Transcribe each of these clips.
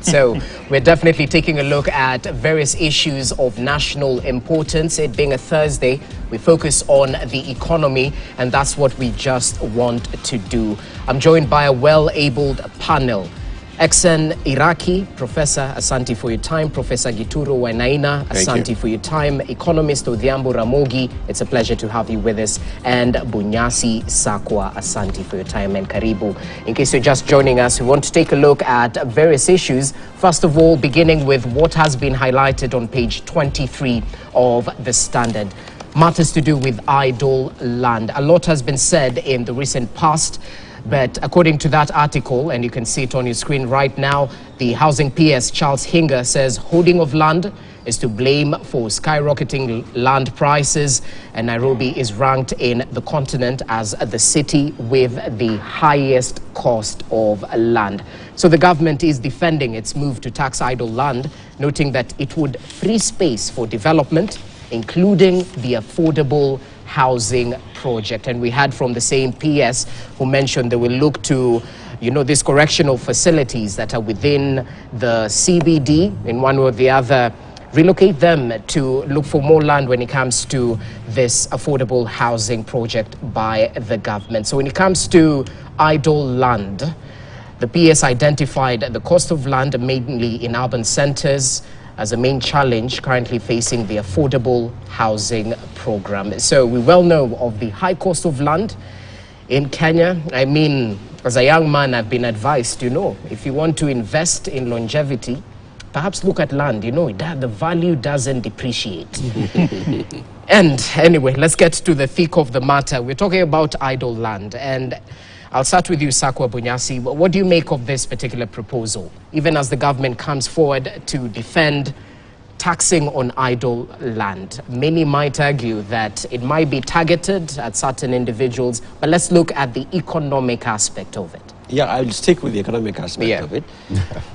So we're definitely taking a look at various issues of national importance. It being a Thursday, we focus on the economy, and that's what we just want to do. I'm joined by a well-abled panel. Exen Iraki, Professor, asante for your time. Professor Gituro Wainaina, asante for your time. Economist Odhiambo Ramogi, it's a pleasure to have you with us. And Bunyasi Sakwa, asante for your time, and karibu. In case you're just joining us, we want to take a look at various issues. First of all, beginning with what has been highlighted on page 23 of the Standard. Matters to do with idle land. A lot has been said in the recent past. But according to that article, and you can see it on your screen right now, the Housing PS Charles Hinger says holding of land is to blame for skyrocketing land prices, and Nairobi is ranked in the continent as the city with the highest cost of land. So the government is defending its move to tax idle land, noting that it would free space for development, including the affordable housing project. And we had from the same PS who mentioned they will look to, these correctional facilities that are within the CBD in one way or the other, relocate them to look for more land when it comes to this affordable housing project by the government. So when it comes to idle land, the PS identified the cost of land mainly in urban centers as a main challenge currently facing the affordable housing program. So we well know of the high cost of land in Kenya. I mean, as a young man, I've been advised, if you want to invest in longevity, perhaps look at land, the value doesn't depreciate. And anyway, let's get to the thick of the matter. We're talking about idle land, and I'll start with you, Sakwa Bunyasi. What do you make of this particular proposal, even as the government comes forward to defend taxing on idle land? Many might argue that it might be targeted at certain individuals, but let's look at the economic aspect of it. Yeah, I'll stick with the economic aspect of it.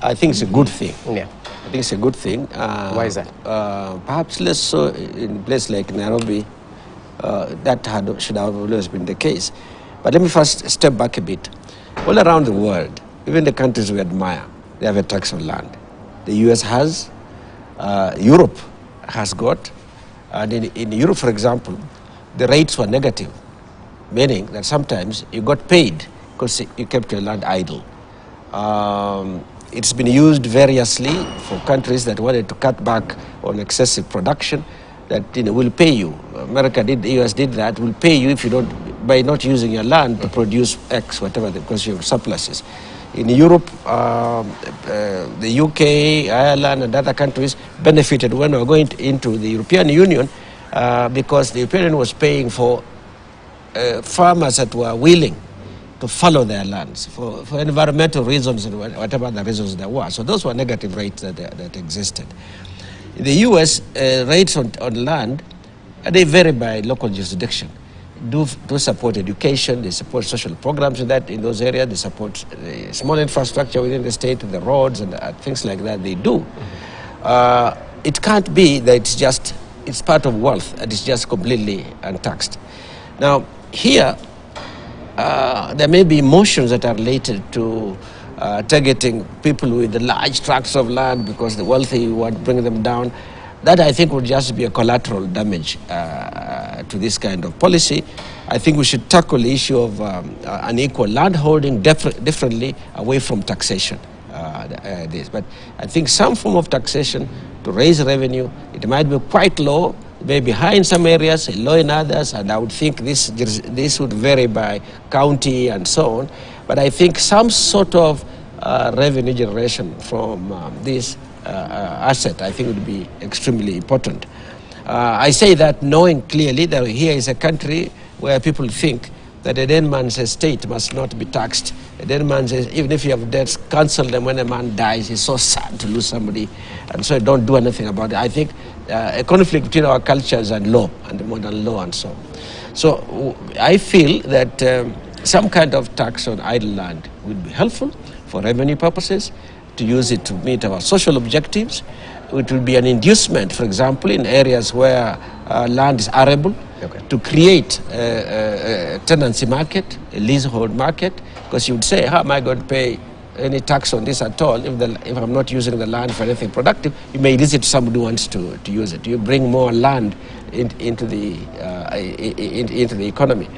I think it's a good thing. Yeah. I think it's a good thing. Why is that? Perhaps less so in a place like Nairobi. That should have always been the case. But let me first step back a bit. All around the world, even the countries we admire, they have a tax on land. The US has, Europe has got, and in Europe, for example, the rates were negative, meaning that sometimes you got paid because you kept your land idle. It's been used variously for countries that wanted to cut back on excessive production, that will pay you. America did, the US did that, will pay you if you don't, by not using your land to produce X, whatever, because you have surpluses. In Europe, the UK, Ireland, and other countries benefited when we were going into the European Union because the European Union was paying for farmers that were willing to follow their lands for environmental reasons and whatever the reasons there were. So those were negative rates that existed. In the US, rates on land, they vary by local jurisdiction. Do support education, they support social programs in those areas, they support small infrastructure within the state, the roads and things like that, they do. It can't be that it's part of wealth and it's just completely untaxed. Now, here, there may be emotions that are related to targeting people with large tracts of land because the wealthy want to bring them down. That, I think, would just be a collateral damage to this kind of policy. I think we should tackle the issue of unequal land holding differently away from taxation. But I think some form of taxation to raise revenue, it might be quite low, maybe high in some areas, low in others, and I would think this would vary by county and so on. But I think some sort of revenue generation from this asset, I think, would be extremely important. I say that knowing clearly that here is a country where people think that a dead man's estate must not be taxed. A dead man's, even if you have debts, cancel them when a man dies. It's so sad to lose somebody, and so don't do anything about it. I think a conflict between our cultures and law, and the modern law and so on. So I feel that some kind of tax on idle land would be helpful for revenue purposes, to use it to meet our social objectives. It will be an inducement, for example, in areas where land is arable, to create a tenancy market, a leasehold market, because you would say, how am I going to pay any tax on this at all, if I'm not using the land for anything productive, you may lease it to somebody who wants to use it. You bring more land into the economy,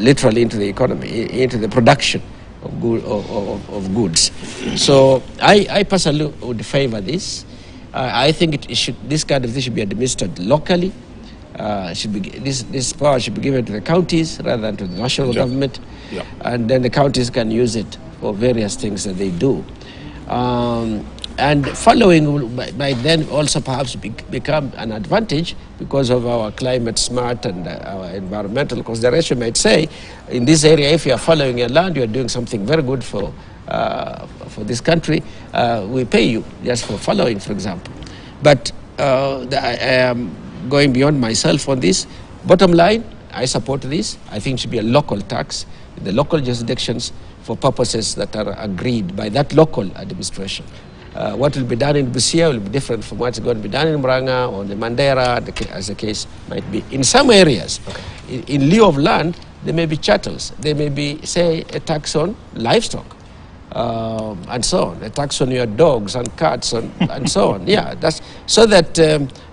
literally into the economy, into the production of goods. So I personally would favor this. I think this kind of thing should be administered locally. This power should be given to the counties rather than to the national government, and then the counties can use it for various things that they do. And following might then also perhaps become an advantage because of our climate smart and our environmental consideration. Might say, in this area, if you are following your land, you are doing something very good for this country. We pay you just for following, for example. But I am going beyond myself on this. Bottom line, I support this. I think it should be a local tax in the local jurisdictions for purposes that are agreed by that local administration. What will be done in Busia will be different from what's going to be done in Murang'a or the Mandera, as the case might be. In some areas, in lieu of land, there may be chattels. There may be, say, a tax on livestock, and so on, a tax on your dogs and cats and so on. Yeah, that's so that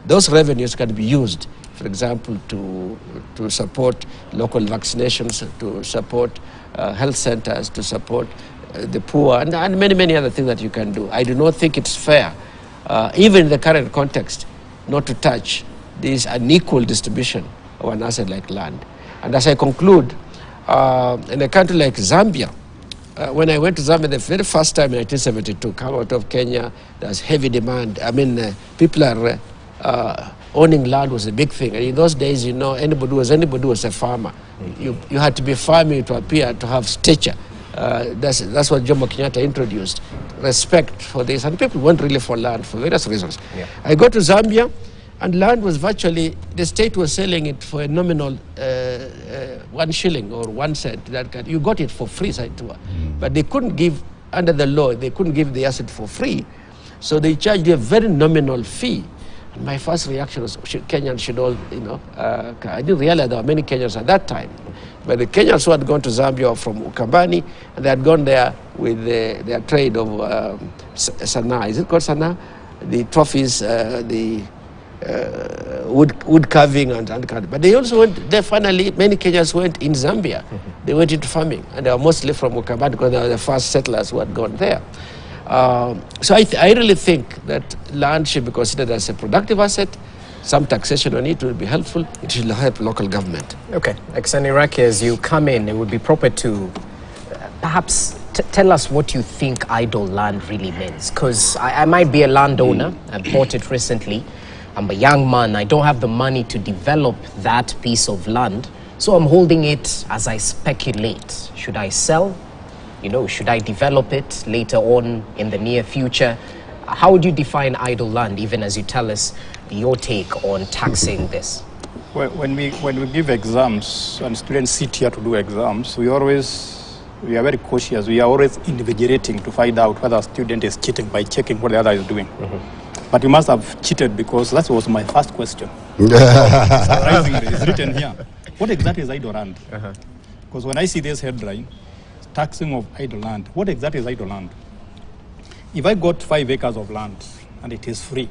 those revenues can be used, for example, to support local vaccinations, to support health centers, to support the poor, and many, many other things that you can do. I do not think it's fair, even in the current context, not to touch this unequal distribution of an asset like land. And as I conclude, in a country like Zambia, when I went to Zambia the very first time in 1972, come out of Kenya, there's heavy demand. I mean, people are owning land was a big thing. And in those days, you know, anybody who was a farmer. You had to be farming to appear to have stature. That's what Jomo Kenyatta introduced, respect for this. And people went really for land for various reasons. Yeah. I got to Zambia, and land was virtually, the state was selling it for a nominal 1 shilling or 1 cent. You got it for free, but they couldn't give, under the law, they couldn't give the asset for free. So they charged a very nominal fee. And my first reaction was, Kenyans should all, you know, I didn't realize there were many Kenyans at that time. But the Kenyans who had gone to Zambia from Ukambani, and they had gone there with their trade of Sanaa. Is it called Sanaa? The trophies, the wood carving and handcrafting. But they also went there. Finally, many Kenyans went in Zambia. They went into farming, and they were mostly from Ukambani because they were the first settlers who had gone there. So I really think that land should be considered as a productive asset. Some taxation on it will be helpful. It should help local government. Okay. Iraqi, as you come in, it would be proper to perhaps tell us what you think idle land really means. Because I might be a landowner. I bought it recently. I'm a young man. I don't have the money to develop that piece of land. So I'm holding it as I speculate. Should I sell? You know, should I develop it later on in the near future? How would you define idle land, even as you tell us your take on taxing this? Well, when we give exams and students sit here to do exams, we are very cautious. We are always investigating to find out whether a student is cheating by checking what the other is doing. But you must have cheated, because that was my first question. Surprisingly, it's written here. What exactly is idle land? Because when I see this headline, taxing of idle land, what exactly is idle land? If I got 5 acres of land and it is free,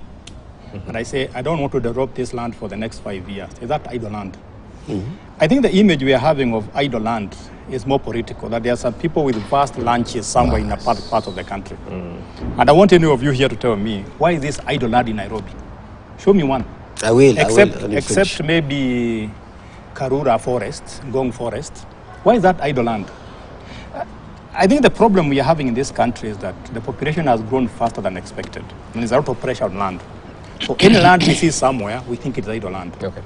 and I say, I don't want to develop this land for the next 5 years, is that idle land? I think the image we are having of idle land is more political, that there are some people with vast ranches somewhere in a part of the country. And I want any of you here to tell me, why is this idle land in Nairobi? Show me one. I will. Except maybe Karura Forest, Ngong Forest. Why is that idle land? I think the problem we are having in this country is that the population has grown faster than expected. And there's a lot of pressure on land. So any land we see somewhere, we think it's idle land. Okay.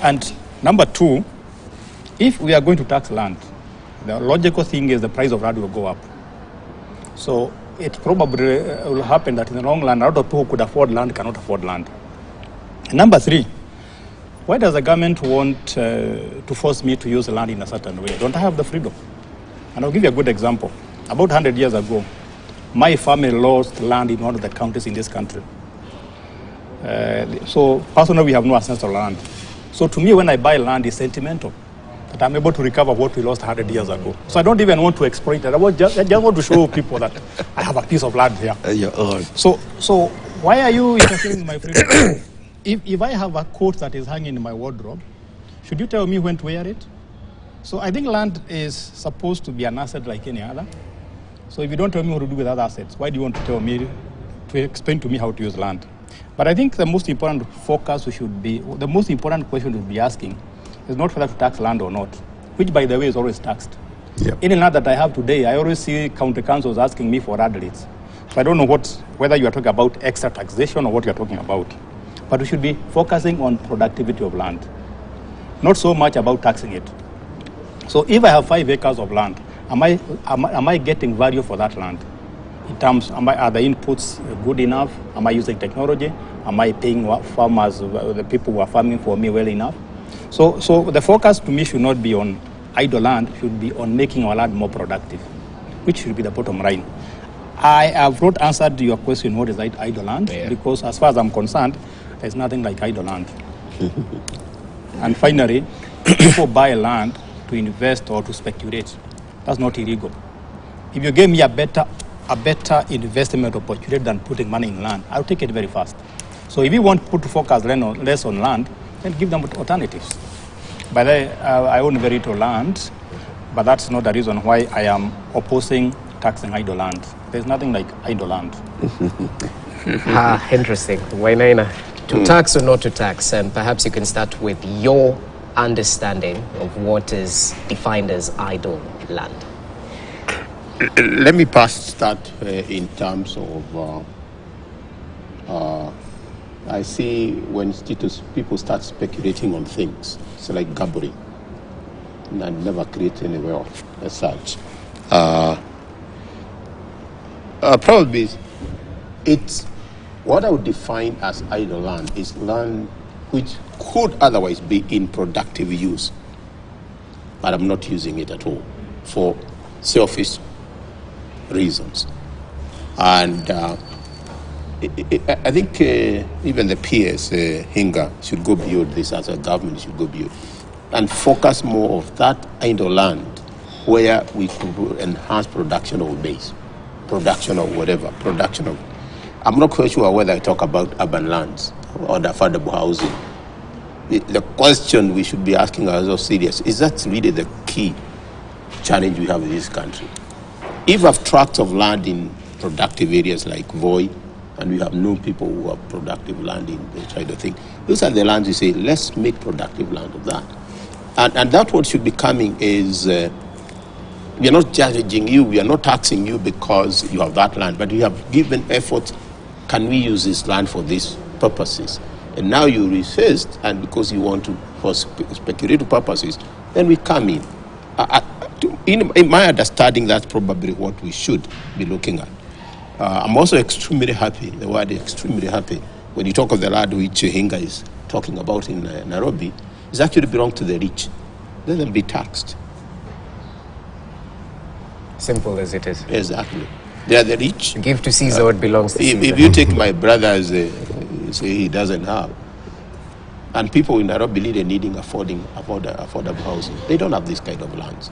And number 2, if we are going to tax land, the logical thing is the price of land will go up. So it probably will happen that in the long run, a lot of people who could afford land cannot afford land. And number 3, why does the government want to force me to use land in a certain way? Don't I have the freedom? And I'll give you a good example. About 100 years ago, my family lost land in one of the counties in this country. So personally, we have no ancestral land. So to me, when I buy land, it's sentimental. that I'm able to recover what we lost 100 years ago. So I don't even want to exploit it. I just want to show people that I have a piece of land here. So why are you interfering with my freedom? If I have a coat that is hanging in my wardrobe, should you tell me when to wear it? So I think land is supposed to be an asset like any other. So if you don't tell me what to do with other assets, why do you want to tell me, to explain to me how to use land? But I think the most important focus the most important question we should be asking is not whether to tax land or not, which by the way is always taxed. Yep. Any land that I have today, I always see county councils asking me for ad rates. So I don't know whether you are talking about extra taxation or what you are talking about. But we should be focusing on productivity of land, not so much about taxing it. So if I have 5 acres of land, am I getting value for that land? In terms, are the inputs good enough? Am I using technology? Am I paying farmers, the people who are farming for me well enough? So the focus to me should not be on idle land, should be on making our land more productive, which should be the bottom line. I have not answered your question, what is idle land? Yeah. Because as far as I'm concerned, there's nothing like idle land. And finally, people buy land to invest or to speculate. That's not illegal. If you give me a better investment opportunity than putting money in land, I'll take it very fast. So if you want to focus less on land, then give them alternatives. But I own very little land, but that's not the reason why I am opposing taxing idle land. There's nothing like idle land. Interesting. Wainaina, to tax or not to tax? And perhaps you can start with your understanding of what is defined as idle land. Let me first start in terms of, I see when people start speculating on things, it's like gambling, and never create any wealth as such. Probably it's what I would define as idle land is land which could otherwise be in productive use, but I'm not using it at all for selfish reasons. And I think even the PS, Hinga, should go beyond this as a government, should go beyond and focus more of that idle land where we could enhance production of base, production of whatever, production of... I'm not quite sure whether I talk about urban lands or the affordable housing. The question we should be asking ourselves serious, is that really the key challenge we have in this country? If we have tracts of land in productive areas like Voi, and we have known people who have productive land in this kind of thing, those are the lands we say, let's make productive land of that. And that's what should be coming is, we are not judging you, we are not taxing you because you have that land, but we have given effort, can we use this land for these purposes? And now you resist, and because you want to, for speculative purposes, then we come in. In my understanding, that's probably what we should be looking at. I'm also extremely happy, the word extremely happy, when you talk of the land which Hinga is talking about in Nairobi, it actually belongs to the rich. Let them be taxed. Simple as it is. Exactly. They are the rich. Give to Caesar what belongs to Caesar. If you take my brother as say he doesn't have, and people in Nairobi are needing affordable housing, they don't have this kind of lands.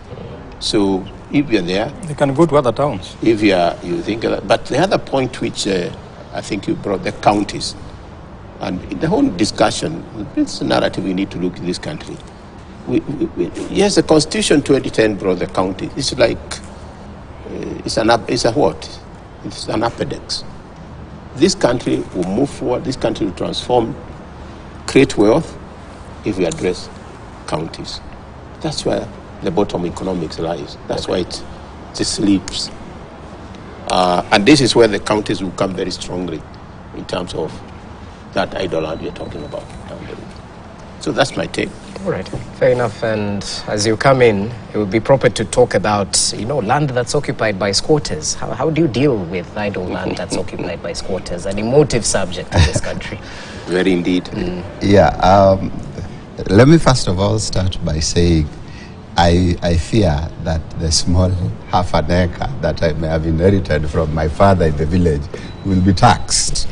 So if you're there, they can go to other towns. If you think of that. But the other point which I think you brought, the counties, and the whole discussion, it's a narrative we need to look in this country. Yes, the Constitution 2010 brought the county. It's like it's an appendix. This country will move forward. This country will transform, create wealth if we address counties. That's where the bottom economics lies. That's why it sleeps. And this is where the counties will come very strongly in terms of that idle land you're talking about down the road. So that's my take. All right, fair enough. And as you come in, it would be proper to talk about, land that's occupied by squatters. How do you deal with idle land that's occupied by squatters? An emotive subject in this country. Very indeed. Yeah. Let me first of all start by saying I fear that the small half an acre that I may have inherited from my father in the village will be taxed.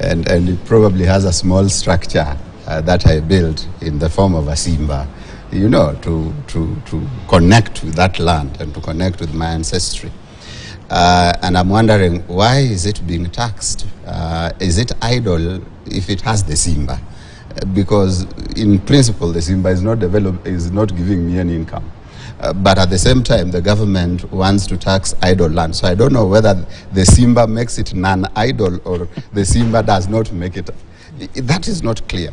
And it probably has a small structure that I built in the form of a Simba, you know, to connect with that land and to connect with my ancestry. And I'm wondering, why is it being taxed? Is it idle if it has the Simba? Because in principle, the Simba is not giving me any income. But at the same time, the government wants to tax idle land. So I don't know whether the Simba makes it non-idle or the Simba does not make it. That is not clear.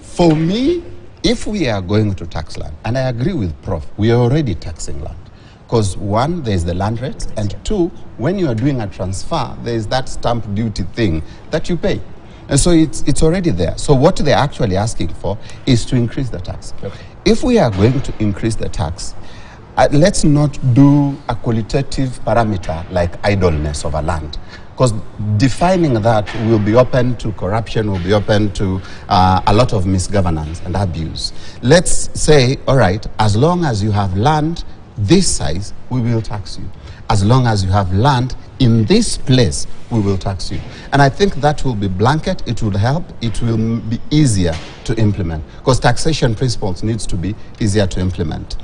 For me, if we are going to tax land, and I agree with Prof, we are already taxing land. Because one, there is the land rates, and two, when you are doing a transfer, there is that stamp duty thing that you pay. And so it's already there. So what they're actually asking for is to increase the tax. Okay. If we are going to increase the tax, let's not do a qualitative parameter like idleness of a land. Because defining that will be open to corruption, will be open to a lot of misgovernance and abuse. Let's say, all right, as long as you have land this size, we will tax you. As long as you have land in this place, we will tax you. And I think that will be blanket, it will help, it will be easier to implement. Because taxation principles needs to be easier to implement.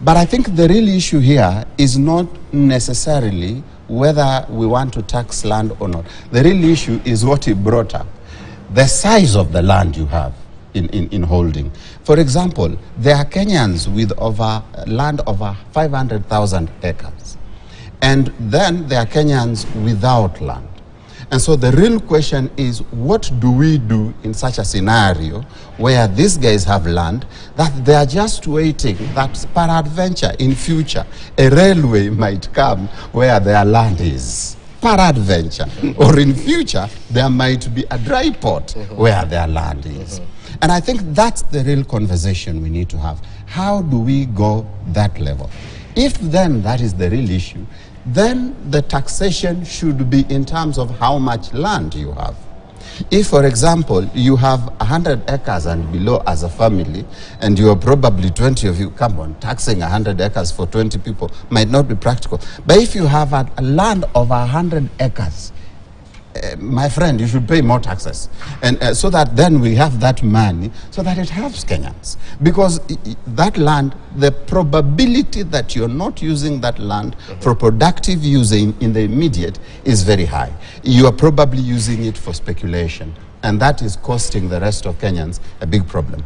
But I think the real issue here is not necessarily whether we want to tax land or not. The real issue is what he brought up. The size of the land you have in holding. For example, there are Kenyans with land over 500,000 acres. And then there are Kenyans without land. And so the real question is, what do we do in such a scenario where these guys have land that they are just waiting that peradventure in future a railway might come where their land is? Peradventure. Or in future, there might be a dry port where their land is. And I think that's the real conversation we need to have. How do we go that level? If then that is the real issue, then the taxation should be in terms of how much land you have. If, for example, you have 100 acres and below as a family, and you are probably 20 of you, come on, taxing 100 acres for 20 people might not be practical. But if you have a land of 100 acres, my friend, you should pay more taxes. And so that then we have that money so that it helps Kenyans. Because that land, the probability that you're not using that land for productive use in the immediate is very high. You are probably using it for speculation. And that is costing the rest of Kenyans a big problem.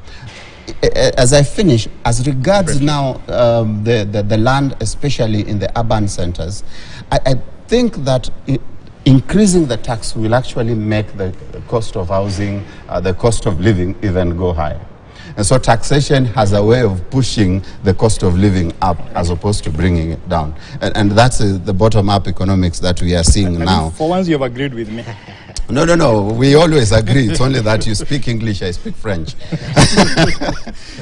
As I finish, as regards now the land, especially in the urban centers, I think that increasing the tax will actually make the cost of housing, the cost of living even go higher. And so taxation has a way of pushing the cost of living up as opposed to bringing it down. And that's the bottom-up economics that we are seeing now. For once you have agreed with me. No, we always agree. It's only that you speak English, I speak French.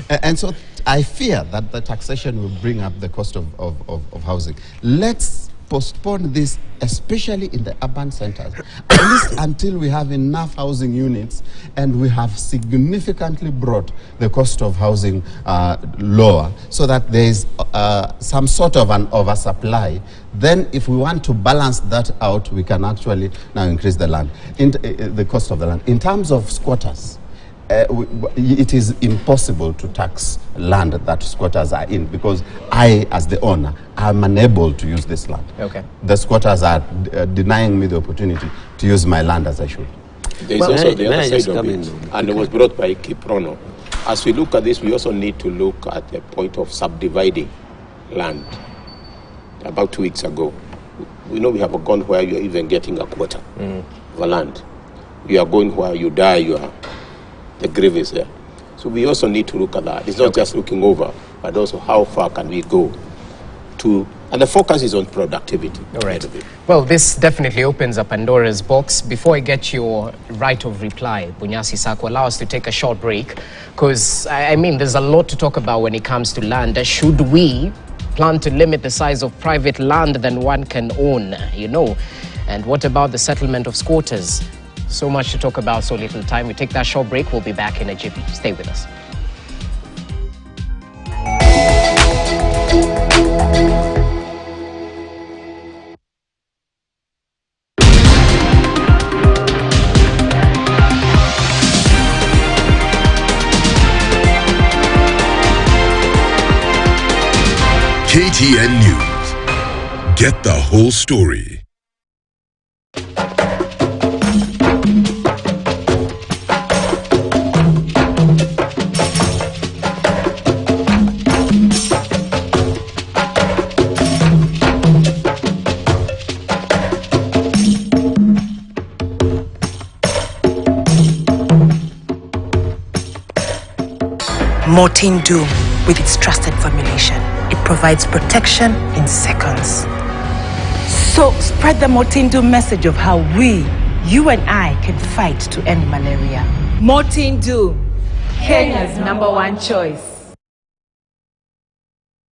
And so I fear that the taxation will bring up the cost of housing. Let's postpone this, especially in the urban centers, at least until we have enough housing units and we have significantly brought the cost of housing lower, so that there is some sort of an oversupply. Then if we want to balance that out, we can actually now increase the land, the cost of the land. In terms of squatters, it is impossible to tax land that squatters are in, because I, as the owner, am unable to use this land. Okay. The squatters are denying me the opportunity to use my land as I should. There is also the other side of it, and it was brought by Kiprono. As we look at this, we also need to look at the point of subdividing land. About 2 weeks ago, we know we have gone where you are even getting a quarter of a land. You are going where you die, you are the grave is there. So we also need to look at that. It's not just looking over, but also how far can we go to, and the focus is on productivity. All right. Well, this definitely opens up Pandora's box. Before I get your right of reply, Bunyasi Sako, allow us to take a short break, because I mean, there's a lot to talk about when it comes to land. Should we plan to limit the size of private land than one can own, you know? And what about the settlement of squatters? So much to talk about, so little time. We take that short break. We'll be back in a jiffy. Stay with us. KTN News. Get the whole story. Mortin Doom, with its trusted formulation, it provides protection in seconds. So spread the Mortin Doom message of how we, you and I, can fight to end malaria. Mortin Doom, Kenya's #1 choice.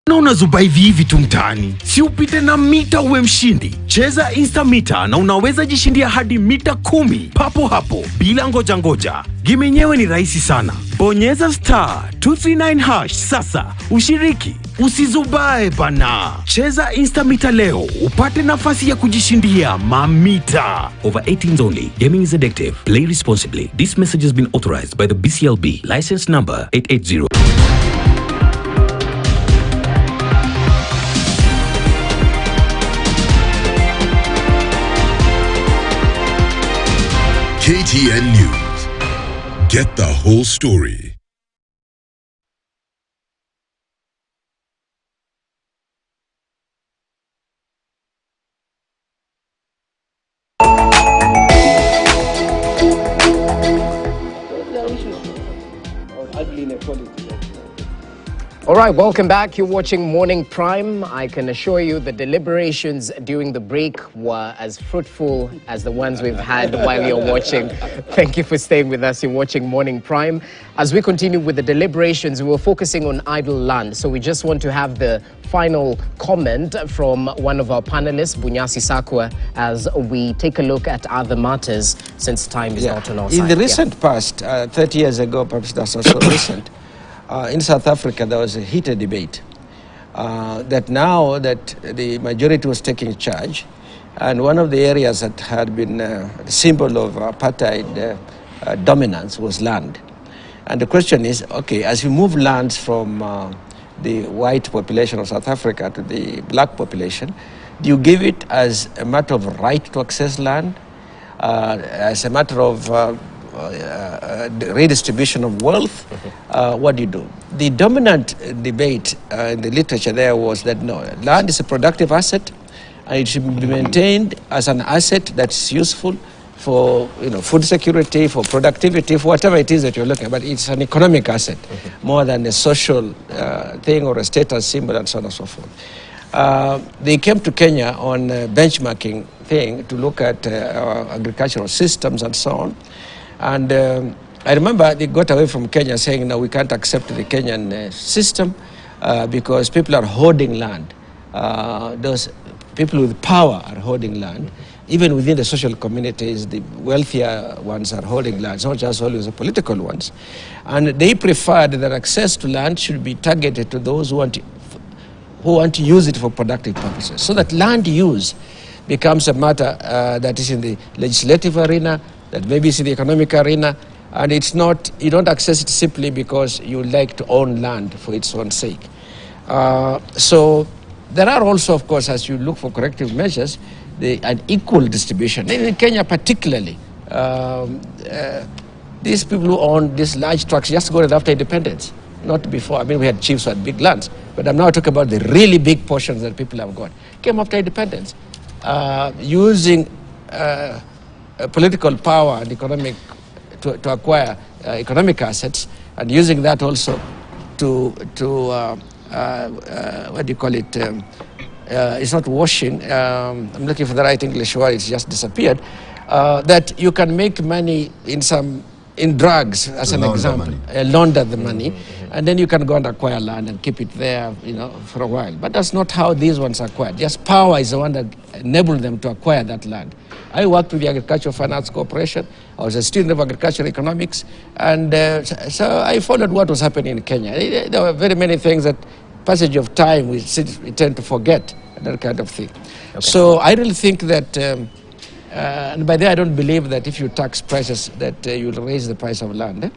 Na unazubai hivi tu mtaani, si upite na mita uwe mshindi. Cheza Instamita na unaweza jishindia hadi mita 10 papo hapo bila ngoja. Game yenyewe ni rahisi sana. Bonyeza *239# sasa ushiriki. Usizubae bana. Cheza Instamita leo upate nafasi ya kujishindia mamita. Over 18s only. Gaming is addictive. Play responsibly. This message has been authorized by the BCLB. License number 880. KTN News. Get the whole story. All right, welcome back. You're watching Morning Prime. I can assure you the deliberations during the break were as fruitful as the ones we've had while you're watching. Thank you for staying with us. You're watching Morning Prime. As we continue with the deliberations, we were focusing on idle land. So we just want to have the final comment from one of our panelists, Bunyasi Sakwa, as we take a look at other matters since time is not on our side. In the recent past, 30 years ago, perhaps that's also recent, in South Africa, there was a heated debate that now that the majority was taking charge, and one of the areas that had been the symbol of apartheid dominance was land. And the question is, okay, as you move lands from the white population of South Africa to the black population, do you give it as a matter of right to access land, as a matter of redistribution of wealth? What do you do? The dominant debate in the literature there was that no, land is a productive asset and it should be maintained as an asset that's useful for food security, for productivity, for whatever it is that you're looking at, but it's an economic asset more than a social thing or a status symbol and so on and so forth. They came to Kenya on a benchmarking thing to look at our agricultural systems and so on. And I remember they got away from Kenya saying, no, we can't accept the Kenyan system because people are hoarding land. Those people with power are hoarding land. Even within the social communities, the wealthier ones are holding land, it's not just always the political ones. And they preferred that access to land should be targeted to those who want to use it for productive purposes. So that land use becomes a matter that is in the legislative arena, that maybe it's in the economic arena, and it's not, you don't access it simply because you like to own land for its own sake. So there are also, of course, as you look for corrective measures, an equal distribution. In Kenya particularly, these people who own these large tracts just got it after independence, not before. I mean, we had chiefs who had big lands, but I'm now talking about the really big portions that people have got. Came after independence, using political power and economic to acquire economic assets, and using that also to what do you call it? It's not washing. I'm looking for the right English word. It's just disappeared. That you can make money in drugs, as an example, launder the money, and then you can go and acquire land and keep it there, for a while. But that's not how these ones are acquired. Just power is the one that enabled them to acquire that land. I worked with the Agricultural Finance Corporation. I was a student of agricultural economics, and so I followed what was happening in Kenya. There were very many things that, passage of time, we tend to forget, that kind of thing. Okay. So I really think that And by there, I don't believe that if you tax prices, that you'll raise the price of land.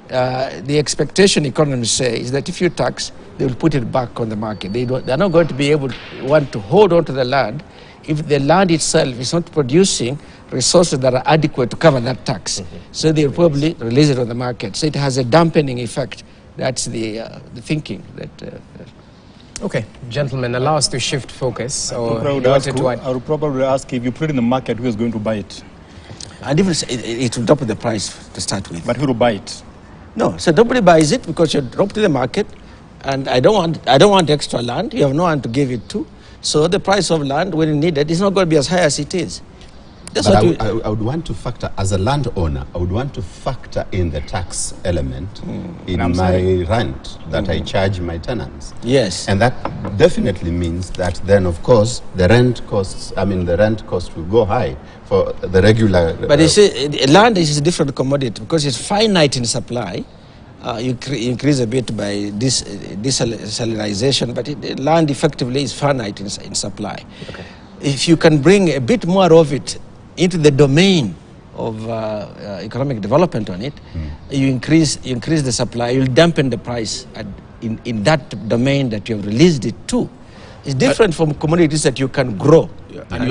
The expectation economists say is that if you tax, they will put it back on the market. They're not going to be able to want to hold on to the land if the land itself is not producing resources that are adequate to cover that tax. So they'll probably release it on the market. So it has a dampening effect. That's the thinking that. Okay, gentlemen, allow us to shift focus. I would probably ask if you put it in the market, who is going to buy it? And even it will double the price to start with. But who will buy it? No, so nobody buys it because you drop to the market, and I don't want extra land. You have no one to give it to, so the price of land when needed is not going to be as high as it is. That's but what I would want to factor, as a landowner, I would want to factor in the tax element in my rent that I charge my tenants. Yes. And that definitely means that then, of course, the rent costs will go high for the regular... But you see, land is a different commodity because it's finite in supply. You increase a bit by this desalinization, but land effectively is finite in supply. Okay. If you can bring a bit more of it into the domain of economic development on it, you increase the supply, you'll dampen the price in that domain that you have released it to. It's different from commodities that you can grow. Yeah. And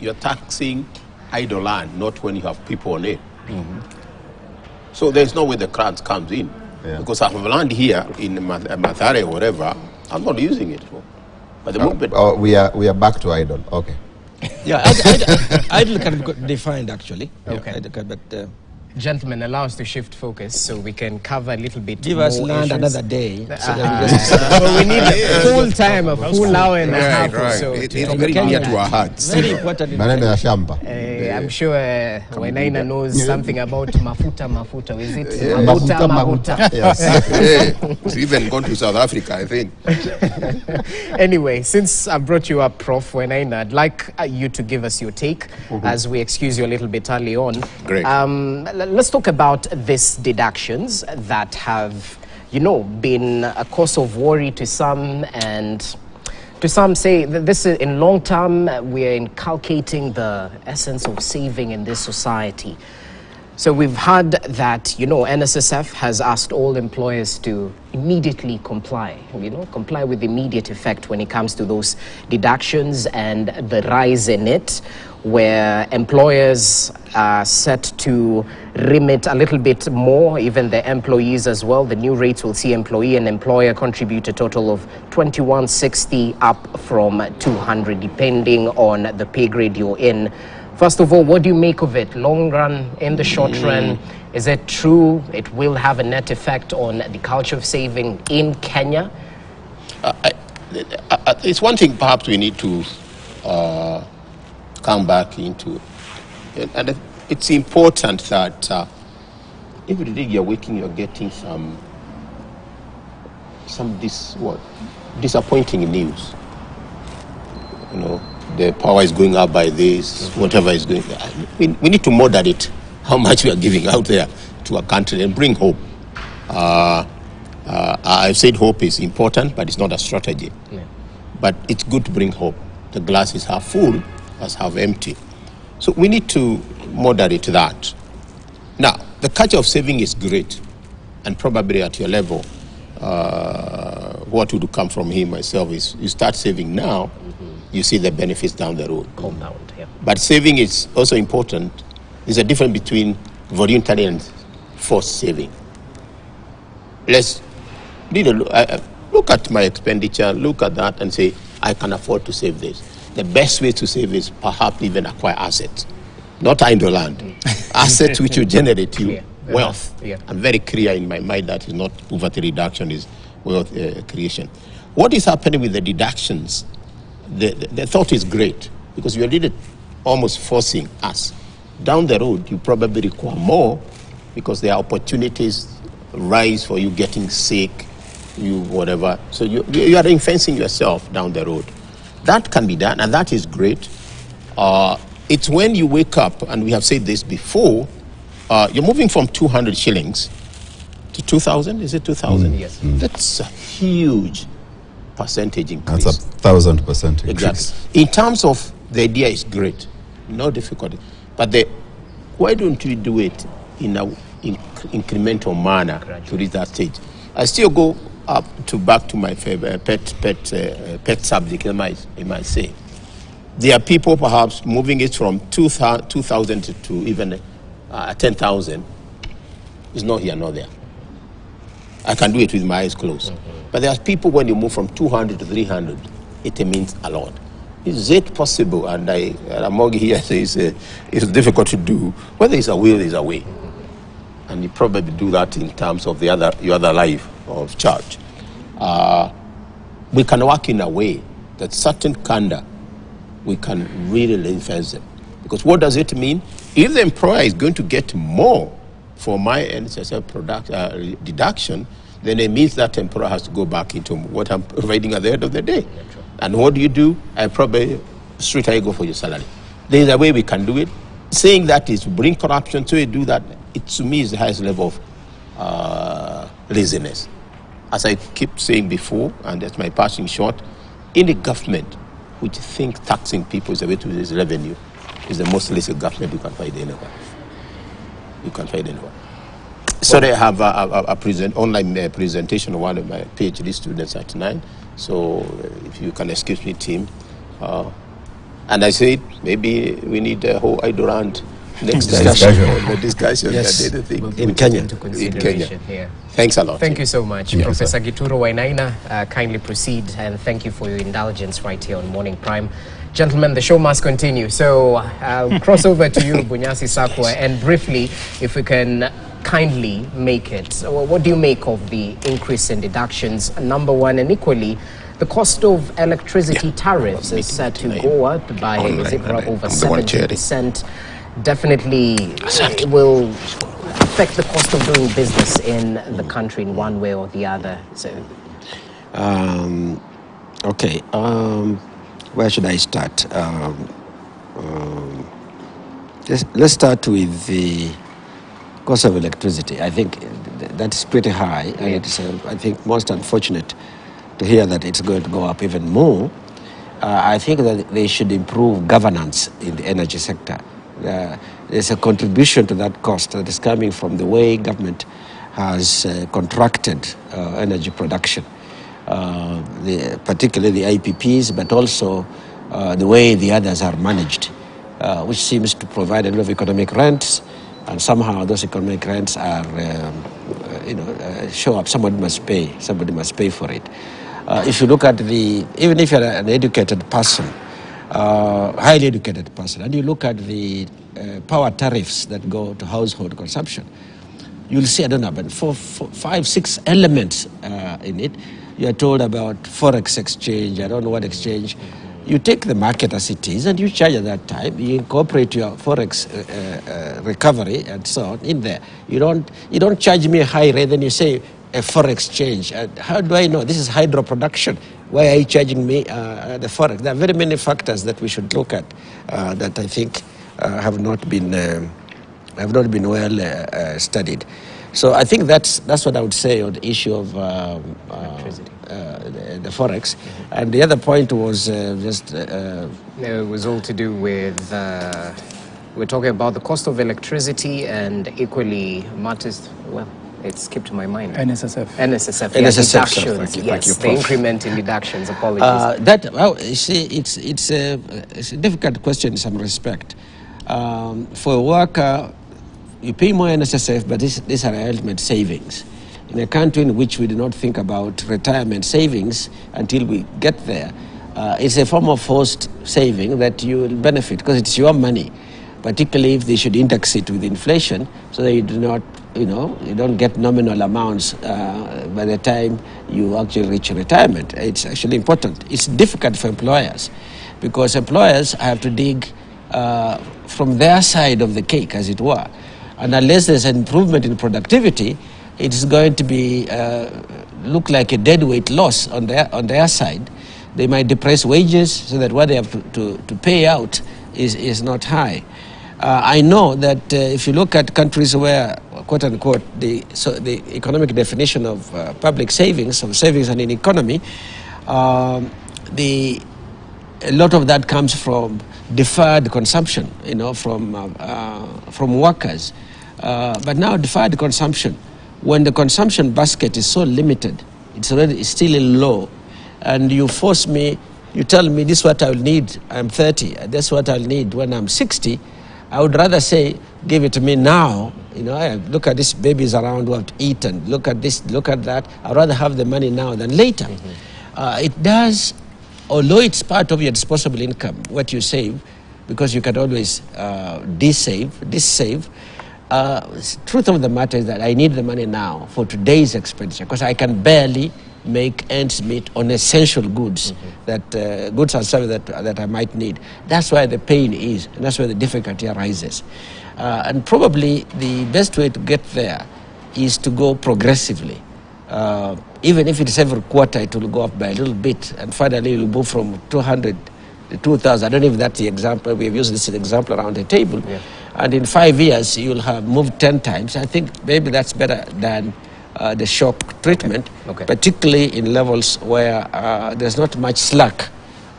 you're taxing idle land, not when you have people on it. So there's no way the crowd comes in. Yeah. Because I have land here in Mathare or whatever, I'm not using it for. But the moment... we are back to idle, okay. Yeah, idle can be defined actually. Okay. But, gentlemen, allow us to shift focus so we can cover a little bit give more us land issues. Another day. Well, we need a full time, a full hour and a half or so. It's very near to our hearts. Very important. I'm sure Wainaina knows something about mafuta. Is it? Yeah. Mafuta. Yes. It's even gone to South Africa, I think. Anyway, since I brought you up, Prof. Wainaina, I'd like you to give us your take as we excuse you a little bit early on. Great. Let's talk about these deductions that have, been a cause of worry to some, and to some say that this is, in long term, we're inculcating the essence of saving in this society. So we've heard that, NSSF has asked all employers to immediately comply, comply with immediate effect when it comes to those deductions and the rise in it, where employers are set to remit a little bit more, even the employees as well. The new rates will see employee and employer contribute a total of $21.60 up from $200, depending on the pay grade you're in. First of all, what do you make of it? Long run, in the short run, is it true it will have a net effect on the culture of saving in Kenya? It's one thing perhaps we need to come back into. And it's important that every day you're waking, you're getting some disappointing news. The power is going up by this, whatever is going. We need to moderate how much we are giving out there to a country and bring hope. I've said hope is important, but it's not a strategy. Yeah. But it's good to bring hope. The glass is half full, as half empty. So we need to moderate that. Now, the culture of saving is great, and probably at your level, what would come from him, myself, is you start saving now, you see the benefits down the road. Compound, yeah. But saving is also important. There's a difference between voluntary and forced saving. Let's look at my expenditure, look at that and say, I can afford to save this. The best way to save is perhaps even acquire assets, not idle land. Assets which will generate you wealth. Yeah. I'm very clear in my mind that is not poverty reduction, is wealth creation. What is happening with the deductions? The thought is great, because you are really almost forcing us. Down the road, you probably require more, because there are opportunities rise for you getting sick, you whatever. So you are ring-fencing yourself down the road. That can be done, and that is great. It's when you wake up, and we have said this before, you're moving from 200 shillings to 2,000. Is it 2,000? Yes. That's a huge percentage increase. That's 1,000% increase. Exactly. In terms of the idea is great, no difficulty. But why don't we do it in an incremental manner to reach that stage? I still go back to my favorite pet subject, I might say. There are people perhaps moving it from 2,000 to even 10,000. It's not here, not there. I can do it with my eyes closed. But there are people, when you move from 200 to 300, it means a lot. Is it possible? And Ramogi here says it's difficult to do. Whether it's a will, there's a way. And you probably do that in terms of your other life of church. We can work in a way that certain candor, we can really influence them. Because what does it mean? If the employer is going to get more for my NSSF deduction, then it means that employer has to go back into what I'm providing at the end of the day. And what do? I probably straight away go for your salary. There is a way we can do it. Saying that is to bring corruption, so we do that, it to me is the highest level of laziness. As I keep saying before, and that's my passing short, any government which thinks taxing people is a way to raise revenue is the most lazy government you can find anywhere. You can find anywhere. Sorry, I have a online presentation of one of my PhD students at 9. So if you can excuse me, team. And I said, maybe we need a whole Idorand next discussion. Yes. In Kenya. Yeah. Thanks a lot. Thank you so much. Yes, Professor Gituro Wainaina, kindly proceed, and thank you for your indulgence right here on Morning Prime. Gentlemen, the show must continue. So I'll cross over to you, Bunyasi Sakwa, and briefly, if we can kindly make it. So what do you make of the increase in deductions, number one, and equally, the cost of electricity tariffs is set to go up by over 70%. Definitely, it will affect the cost of doing business in the country in one way or the other. So, okay. Where should I start? Let's start with the cost of electricity. I think that's pretty high, and it's I think most unfortunate to hear that it's going to go up even more. I think that they should improve governance in the energy sector. There's a contribution to that cost that is coming from the way government has contracted energy production, particularly the IPPs, but also the way the others are managed, which seems to provide a lot of economic rents, and somehow those economic rents are, show up. Somebody must pay for it. If you look at even if you're an educated person, highly educated person, and you look at the power tariffs that go to household consumption, you'll see, I don't know, but 4, 5, 6 elements in it. You're told about forex exchange, I don't know what exchange. You take the market as it is and you charge at that time. You incorporate your forex recovery and so on in there. You don't charge me a high rate, then you say a forex change. How do I know? This is hydro production. Why are you charging me the forex? There are very many factors that we should look at that I think have not been well studied. So I think that's what I would say on the issue of the forex. And the other point was it was all to do with we're talking about the cost of electricity and equally matters. Well, it skipped my mind. NSSF. Deductions. Yes, the increment in deductions. Apologies. You see, it's a difficult question in some respect. For a worker, you pay more NSSF, but these are ultimate savings. In a country in which we do not think about retirement savings until we get there, it's a form of forced saving that you will benefit because it's your money, particularly if they should index it with inflation so that you do not, you don't get nominal amounts by the time you actually reach retirement. It's actually important. It's difficult for employers because employers have to dig from their side of the cake, as it were. And unless there's an improvement in productivity, it's going to be look like a deadweight loss on their side. They might depress wages so that what they have to pay out is not high. I know that if you look at countries where, quote unquote, the economic definition of public savings, of savings in an economy, a lot of that comes from deferred consumption, from workers. But now deferred consumption, when the consumption basket is so limited, it's still low, and you force me, you tell me this is what I'll need, I'm 30, that's what I'll need when I'm 60, I would rather say, give it to me now. Look at this, babies around who have to eat, and look at this, look at that. I'd rather have the money now than later. It does, although it's part of your disposable income, what you save, because you can always save. Truth of the matter is that I need the money now for today's expenditure, because I can barely make ends meet on essential goods, that goods and services that I might need. That's why the pain is, and that's where the difficulty arises. And probably the best way to get there is to go progressively. Even if it's every quarter, it will go up by a little bit, and finally it will move from 200 to 2,000. I don't know if that's the example. We have used this as an example around the table. Yeah. And in 5 years, you'll have moved 10 times. I think maybe that's better than the shock treatment, particularly in levels where there's not much slack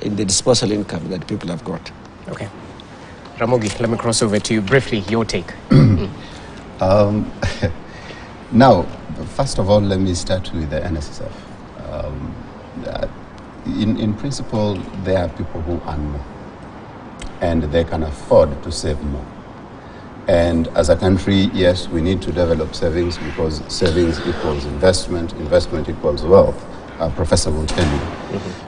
in the disposable income that people have got. Okay. Ramogi, let me cross over to you briefly, your take. Now, first of all, let me start with the NSSF. In principle, there are people who earn more, and they can afford to save more. And as a country, yes, we need to develop savings, because savings equals investment, investment equals wealth. Professor will tell you.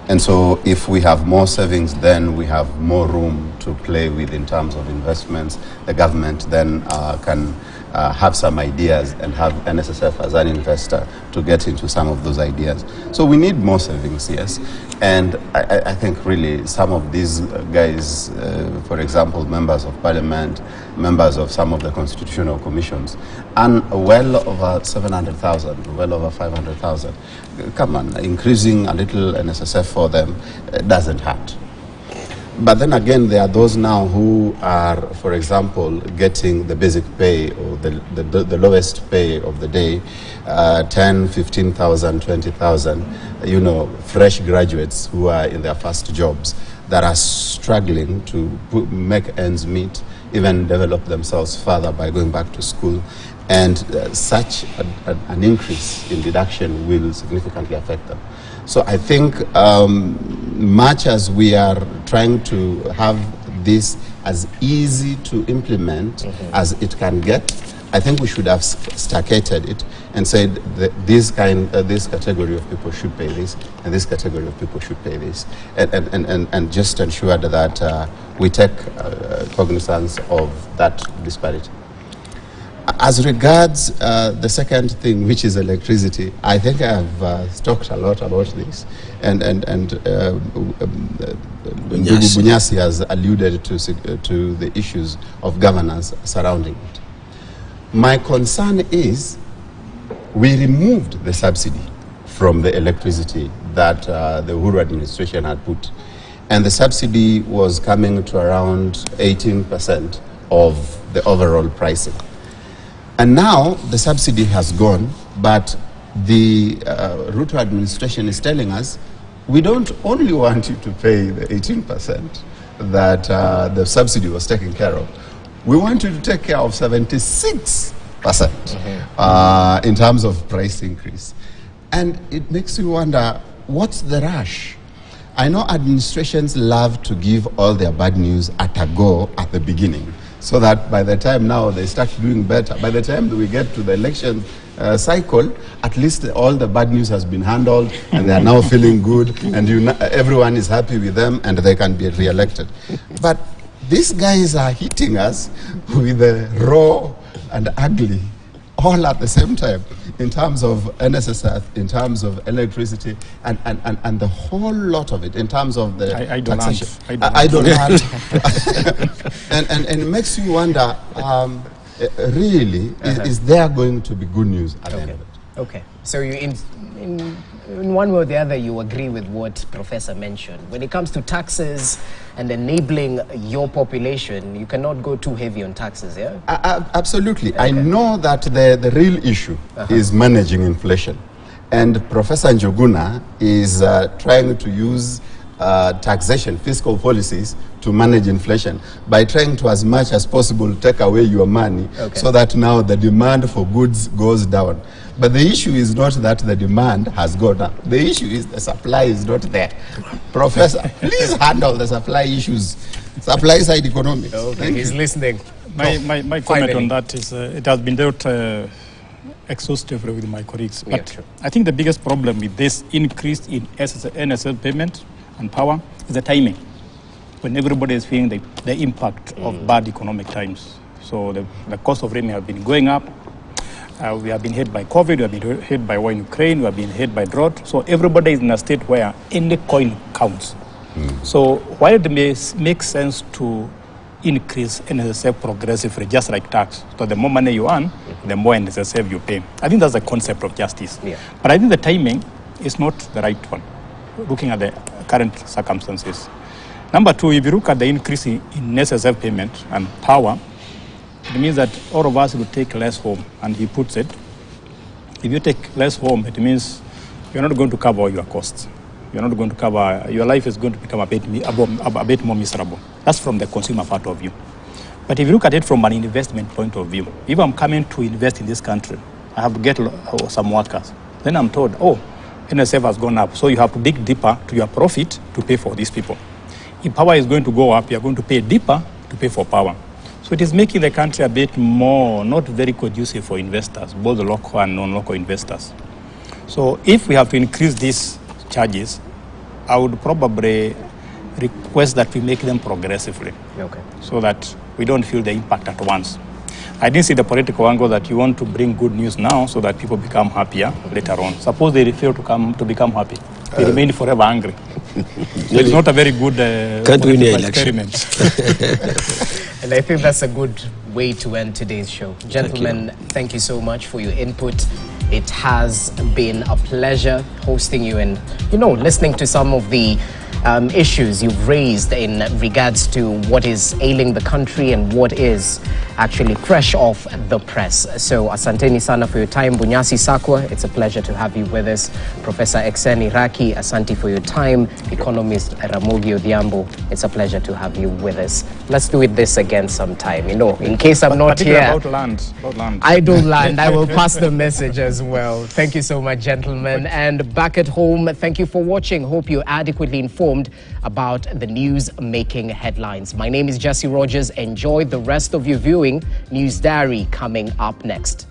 And so if we have more savings, then we have more room to play with in terms of investments. The government then can have some ideas and have NSSF as an investor to get into some of those ideas. So we need more savings, yes. And I think really some of these guys, for example, members of parliament, members of some of the constitutional commissions, earn well over 700,000, well over 500,000. Come on, increasing a little NSSF for them doesn't hurt. But then again, there are those now who are, for example, getting the basic pay or the lowest pay of the day, 10, 15,000, 20,000, fresh graduates who are in their first jobs that are struggling to make ends meet, even develop themselves further by going back to school. And such an increase in deduction will significantly affect them. So I think much as we are trying to have this as easy to implement as it can get, I think we should have staccated it and said that this category of people should pay this, and this category of people should pay this, and just ensured that we take cognizance of that disparity. As regards the second thing, which is electricity, I think I have talked a lot about this, and Bunyasi has alluded to the issues of governance surrounding it. My concern is we removed the subsidy from the electricity that the Uhuru administration had put, and the subsidy was coming to around 18% of the overall pricing. And now the subsidy has gone, but the Ruto administration is telling us, we don't only want you to pay the 18% that the subsidy was taken care of. We want you to take care of 76% in terms of price increase. And it makes you wonder, what's the rush? I know administrations love to give all their bad news at a go at the beginning, so that by the time now they start doing better. By the time we get to the election cycle, at least all the bad news has been handled, and they are now feeling good, and everyone is happy with them, and they can be re-elected. But these guys are hitting us with the raw and ugly all at the same time, in terms of NSSF, in terms of electricity, and the whole lot of it, in terms of the taxation. I don't and it makes you wonder, really, is there going to be good news at the end of it? Okay, so you in one way or the other, you agree with what Professor mentioned. When it comes to taxes and enabling your population, you cannot go too heavy on taxes, yeah? Absolutely. Okay. I know that the real issue is managing inflation. And Professor Njuguna is trying to use taxation, fiscal policies to manage inflation by trying to, as much as possible, take away your money so that now the demand for goods goes down. But the issue is not that the demand has gone up. The issue is the supply is not there. Professor, please handle the supply issues. Supply side economics. Okay, he's listening. My comment on that is it has been dealt exhaustively with my colleagues. But I think the biggest problem with this increase in NSL payment and power is the timing, when everybody is feeling the impact of bad economic times. So the cost of living has been going up. We have been hit by COVID, we have been hit by war in Ukraine, we have been hit by drought. So everybody is in a state where any coin counts. So while it may make sense to increase NSSF progressively, just like tax, so the more money you earn, the more NSSF you pay. I think that's the concept of justice. But I think the timing is not the right one, looking at the current circumstances. Number two, if you look at the increase in NSSF payment and power, it means that all of us will take less home. And he puts it, if you take less home, it means you're not going to cover all your costs. You're not going to cover, your life is going to become a bit more miserable. That's from the consumer part of view. But if you look at it from an investment point of view, if I'm coming to invest in this country, I have to get some workers. Then I'm told, oh, NSF has gone up, so you have to dig deeper to your profit to pay for these people. If power is going to go up, you're going to pay deeper to pay for power. So it is making the country a bit more, not very conducive for investors, both local and non-local investors. So if we have to increase these charges, I would probably request that we make them progressively, so that we don't feel the impact at once. I didn't see the political angle that you want to bring good news now so that people become happier later on. Suppose they fail to become happy. They remain forever angry. So it's not a very good experiment. And I think that's a good way to end today's show. Gentlemen, thank you so much for your input. It has been a pleasure hosting you and, listening to some of the issues you've raised in regards to what is ailing the country and what is actually fresh off the press. So asanteni sana for your time. Bunyasi Sakwa, it's a pleasure to have you with us. Professor Exeni Raki, asanti for your time. Economist Ramogi Odhiambo, it's a pleasure to have you with us. Let's do this again sometime. In case I'm not here. About land. Idle land. I will pass the message as well. Thank you so much, gentlemen. And back at home, thank you for watching. Hope you're adequately informed about the news making headlines. My name is Jesse Rogers. Enjoy the rest of your viewing. News Diary coming up next.